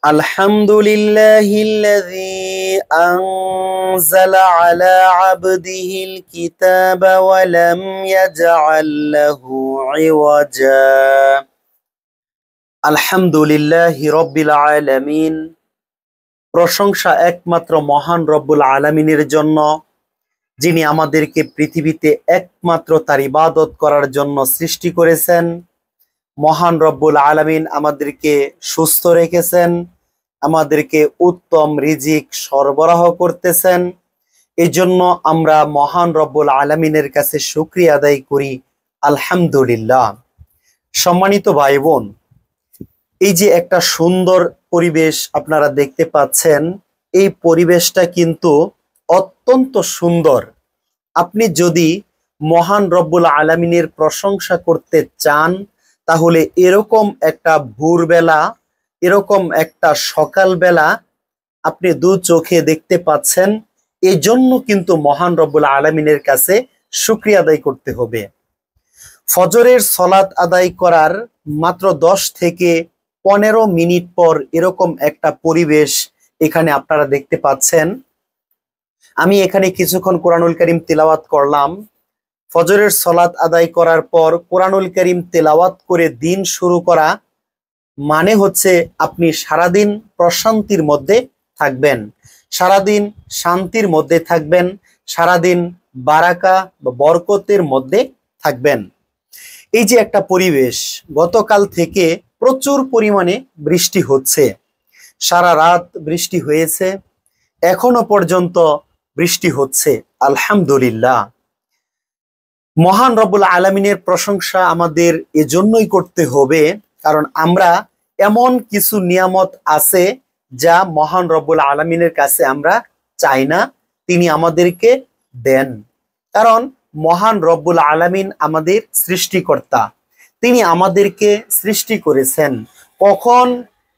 আলহামদুলিল্লাহিল্লাযী আনজালা আলা আবদিহিল কিতাবা ওয়া লাম ইয়াজআল লাহু ইওয়াজা। আলহামদুলিল্লাহি রাব্বিল আলামিন। প্রশংসা একমাত্র মহান রব্বুল আলামিনের জন্য, যিনি আমাদেরকে পৃথিবীতে একমাত্র তার ইবাদত করার জন্য সৃষ্টি করেছেন। মহান রব্বুল আলামিন আমাদেরকে সুস্থ রেখেছেন, আমাদেরকে উত্তম রিজিক সরবরাহ করতেছেন। এই জন্য আমরা মহান রব্বুল আলামিনের কাছে শুকরিয়া আদায় করি, আলহামদুলিল্লাহ। সম্মানিত ভাই বোন, এই যে একটা সুন্দর পরিবেশ আপনারা দেখতে পাচ্ছেন, এই পরিবেশটা কিন্তু অত্যন্ত সুন্দর। আপনি যদি মহান রব্বুল আলামিনের প্রশংসা করতে চান, তাহলে এরকম একটা ভোরবেলা, এরকম একটা সকালবেলা আপনি দু চোখে দেখতে পাচ্ছেন। এই জন্য কিন্তু মহান রব্বুল আলামিনের কাছে শুকরিয়া আদায় করতে হবে। ফজরের সলাত আদায় করার মাত্র 10 থেকে 15 মিনিট পর এরকম একটা পরিবেশ এখানে আপনারা দেখতে পাচ্ছেন। আমি এখানে কিছুক্ষণ কোরআনুল কারীম তিলাওয়াত করলাম। ফজরের সলাত আদায় করার পর কোরআনুল কারীম তেলাওয়াত করে দিন শুরু করা মানে হচ্ছে আপনি সারাদিন প্রশান্তির মধ্যে থাকবেন, সারাদিন শান্তির মধ্যে থাকবেন, সারাদিন বারাকা বা বরকতের মধ্যে থাকবেন। এই যে একটা পরিবেশ, গতকাল থেকে প্রচুর পরিমাণে বৃষ্টি হচ্ছে, সারা রাত বৃষ্টি হয়েছে, এখনো পর্যন্ত বৃষ্টি হচ্ছে। আলহামদুলিল্লাহ। মহান রব্বুল আলামিনের প্রশংসা আমাদের এজন্যই করতে হবে, কারণ আমরা এমন কিছু নিয়ামত আছে যা মহান রব্বুল আলামিনের কাছে আমরা চাই না, তিনি আমাদেরকে দেন। কারণ মহান রব্বুল আলামিন আমাদের সৃষ্টিকর্তা, তিনি আমাদেরকে সৃষ্টি করেছেন। কখন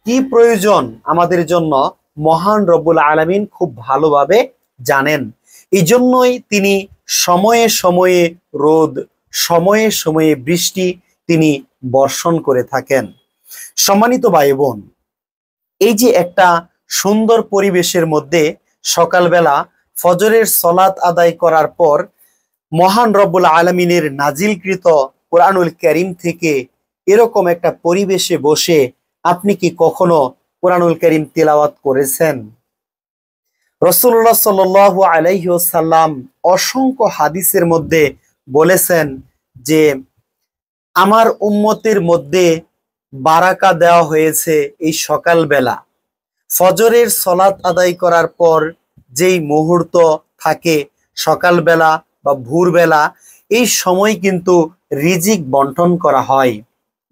কি প্রয়োজন আমাদের জন্য মহান রব্বুল আলামিন খুব ভালোভাবে জানেন। এই জন্যই তিনি সময়ে সময়ে রোদ, সময়ে সময়ে বৃষ্টি তিনি বর্ষণ করে থাকেন। সম্মানিত ভাই বোন, এই যে একটা সুন্দর পরিবেশের মধ্যে সকালবেলা ফজরের সলাত আদায় করার পর মহান রব্বুল আলামিনের নাজিলকৃত কোরআনুল কারীম থেকে এরকম একটা পরিবেশে বসে আপনি কি কখনো কোরআনুল কারীম তিলাওয়াত করেছেন? রাসূলুল্লাহ সাল্লাল্লাহু আলাইহি ওয়াসাল্লাম অসংখ্য হাদিসের মধ্যে বলেছেন যে আমার উম্মতের মধ্যে বারাকা দেওয়া হয়েছে এই সকালবেলা। ফজরের সলাত আদায় করার পর যেই মুহূর্ত থাকে সকালবেলা বা ভোরবেলা, এই সময় কিন্তু রিজিক বন্টন করা হয়।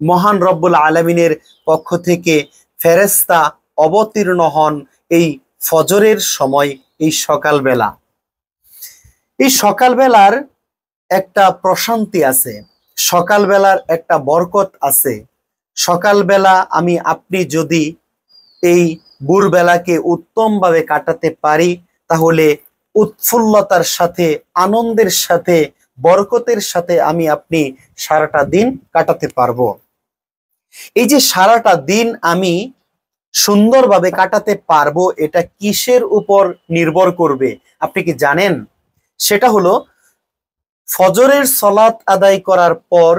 মহান রব্বুল আলামিনের পক্ষ থেকে ফেরেশতা অবতীর্ণ হন এই ফজরের সময়, এই সকালবেলা। এই সকালবেলার একটা প্রশান্তি আছে, সকালবেলার একটা বরকত আছে। সকালবেলা আপনি যদি এই ভোরবেলাকে উত্তমভাবে কাটাতে পারি, তাহলে উৎফুল্লতার সাথে, আনন্দের সাথে, বরকতের সাথে আপনি সারাটা দিন কাটাতে পারবো। এই যে সারাটা দিন আমি সুন্দরভাবে কাটাতে পারবো, এটা কিসের উপর নির্ভর করবে আপনি কি জানেন? সেটা হলো ফজরের সলাত আদায় করার পর,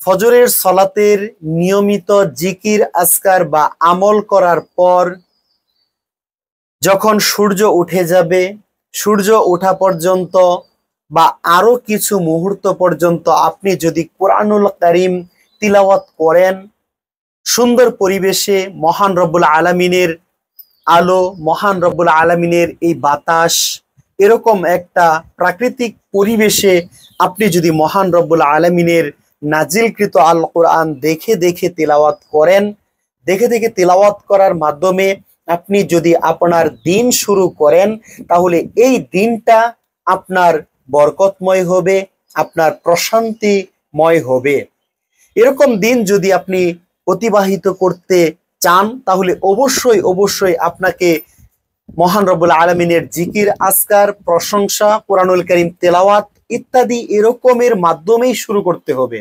ফজরের সলাতের নিয়মিত জিকির আজকার বা আমল করার পর যখন সূর্য উঠে যাবে, সূর্য ওঠা পর্যন্ত বা আরো কিছু মুহূর্ত পর্যন্ত আপনি যদি কোরআনুল কারীম তিলাওয়াত করেন, সুন্দর পরিবেশে মহান রব্বুল আলামিনের আলো, মহান রব্বুল আলামিনের এই বাতাস, এরকম একটা প্রাকৃতিক পরিবেশে আপনি যদি মহান রব্বুল আলামিনের নাজিলকৃত আল কোরআন দেখে দেখে তিলাওয়াত করেন, দেখে দেখে তিলাওয়াত করার মাধ্যমে আপনি যদি আপনার দিন শুরু করেন, তাহলে এই দিনটা আপনার বরকতময় হবে, আপনার প্রশান্তিময় হবে। এরকম দিন যদি আপনি অতিবাহিত করতে চান, তাহলে অবশ্যই অবশ্যই আপনাকে মহান রব্বুল আলামিনের জিকির আজকার, প্রশংসা, কোরআনুল কারীম তেলাওয়াত ইত্যাদি এরকমের মাধ্যমেই শুরু করতে হবে।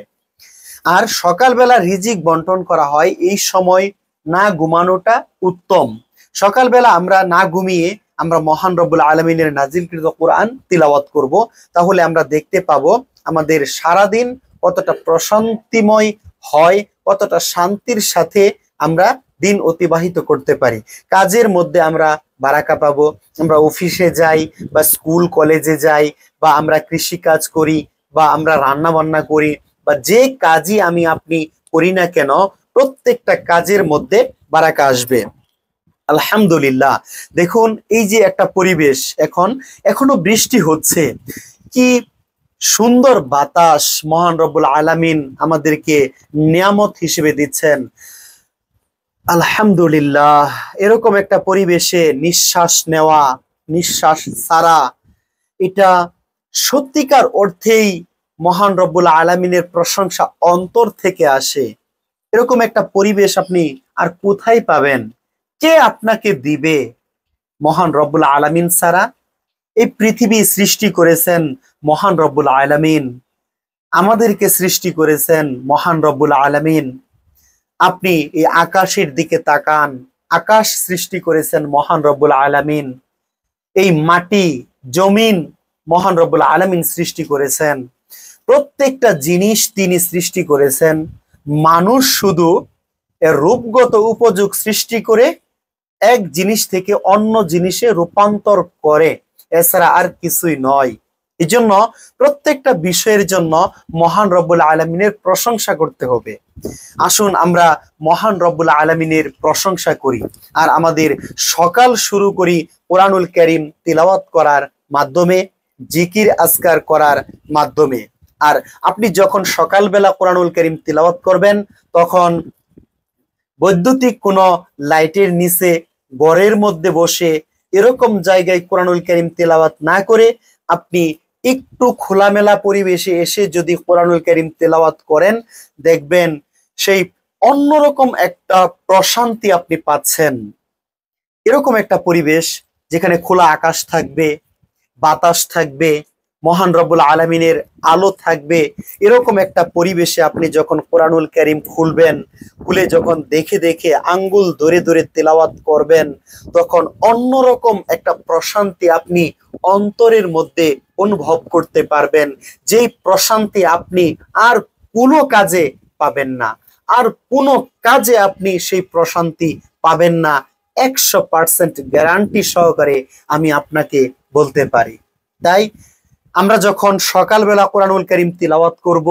আর সকালবেলা রিজিক বন্টন করা হয় এই সময় না ঘুমানোটা উত্তম। সকালবেলা আমরা না ঘুমিয়ে আমরা মহান রব্বুল আলামিনের নাজিলকৃত কোরআন তিলাওয়াত করব, তাহলে আমরা দেখতে পাবো আমাদের সারাদিন কতটা প্রশান্তিময় হয়, কতটা শান্তির সাথে আমরা দিন অতিবাহিত করতে পারি। কাজের মধ্যে আমরা বারাকা পাবো। আমরা অফিসে যাই বা স্কুল কলেজে যাই বা আমরা কৃষি কাজ করি বা আমরা রান্না বান্না করি বা যে কাজই আমি আপনি করি না কেন, প্রত্যেকটা কাজের মধ্যে বারাকা আসবে। আলহামদুলিল্লাহ। দেখুন এই যে একটা পরিবেশ, এখনো বৃষ্টি হচ্ছে, কি সুন্দর বাতাস মহান রব্বুল আলামিন আমাদেরকে নিয়ামত হিসেবে দিচ্ছেন। আলহামদুলিল্লাহ। এরকম একটা পরিবেশে নিঃশ্বাস নেওয়া, নিঃশ্বাস ছাড়া, এটা সত্যিকার অর্থেই মহান রব্বুল আলামিনের প্রশংসা অন্তর থেকে আসে। এরকম একটা পরিবেশ আপনি আর কোথায় পাবেন? কে আপনাকে দিবে? মহান রব্বুল আলামিন ছাড়া। এই পৃথিবী সৃষ্টি করেছেন মহান রব্বুল আলামিন, আমাদেরকে সৃষ্টি করেছেন মহান রব্বুল আলামিন। আপনি এই আকাশের দিকে তাকান, আকাশ সৃষ্টি করেছেন মহান রব্বুল আলামিন। এই মাটি জমিন মহান রব্বুল আলামিন সৃষ্টি করেছেন। প্রত্যেকটা জিনিস তিনি সৃষ্টি করেছেন। মানুষ শুধু এর রূপগত উপযোগ সৃষ্টি করে এক জিনিস থেকে অন্য জিনিসে রূপান্তর করে, এছাড়া আর কিছুই নয়। এই জন্য প্রত্যেকটা বিষয়ের জন্য মহান রব্বুল আলামিনের প্রশংসা করতে হবে। আসুন আমরা মহান রব্বুল আলামিনের প্রশংসা করি আর আমাদের সকাল শুরু করি কোরআনুল কারীম তিলাওয়াত করার মাধ্যমে, জিকির আজকার করার মাধ্যমে। আর আপনি যখন সকালবেলা কোরআনুল কারীম তিলাওয়াত করবেন, তখন বৈদ্যুতিক কোনো লাইটের নিচে ঘরের মধ্যে বসে এরকম জায়গায় কোরআনুল কারীম তেলাওয়াত না করে আপনি একটু খোলামেলা পরিবেশে এসে যদি কোরআনুল কারীম তেলাওয়াত করেন, দেখবেন সেই অন্যরকম একটা প্রশান্তি আপনি পাচ্ছেন। এরকম একটা পরিবেশ যেখানে খোলা আকাশ থাকবে, বাতাস থাকবে, মহান রব্বুল আলামিনের আলো থাকবে, এরকম একটা পরিবেশে আপনি যখন কোরআনুল কারীম খুলবেন, খুলে যখন দেখে দেখে আঙ্গুল ধরে ধরে তেলাওয়াত করবেন, তখন অন্যরকম একটা প্রশান্তি আপনি অন্তরের মধ্যে অনুভব করতে পারবেন, যেই প্রশান্তি আপনি আর কোনো কাজে পাবেন না। আর কোনো কাজে আপনি সেই প্রশান্তি পাবেন না, 100% গ্যারান্টি সহকারে আমি আপনাকে বলতে পারি। তাই আমরা যখন সকালবেলা কোরআনুল কারীম তিলাওয়াত করব,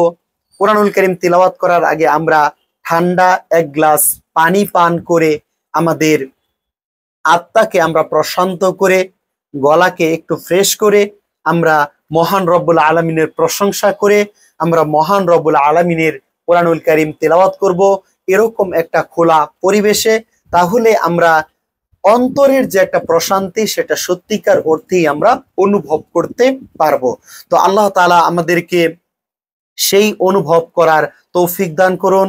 কোরআনুল কারীম তিলাওয়াত করার আগে আমরা ঠান্ডা এক গ্লাস পানি পান করে আমাদের আত্মাকে আমরা প্রশান্ত করে, গলাকে একটু ফ্রেশ করে, আমরা মহান রব্বুল আলামিনের প্রশংসা করে আমরা মহান রব্বুল আলামিনের কোরআনুল কারীম তিলাওয়াত করব এরকম একটা খোলা পরিবেশে। তাহলে আমরা অন্তরের যে একটা প্রশান্তি, সেটা সত্যিকার অর্থেই আমরা অনুভব করতে পারবো। তো আল্লাহ তাআলা আমাদেরকে সেই অনুভব করার তৌফিক দান করুন।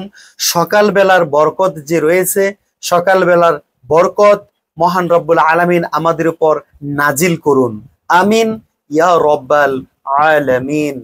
সকালবেলার বরকত যে রয়েছে, সকালবেলার বরকত মহান রব্বুল আলামিন আমাদের উপর নাজিল করুন। আমিন ইয়া রব্বাল আলামিন।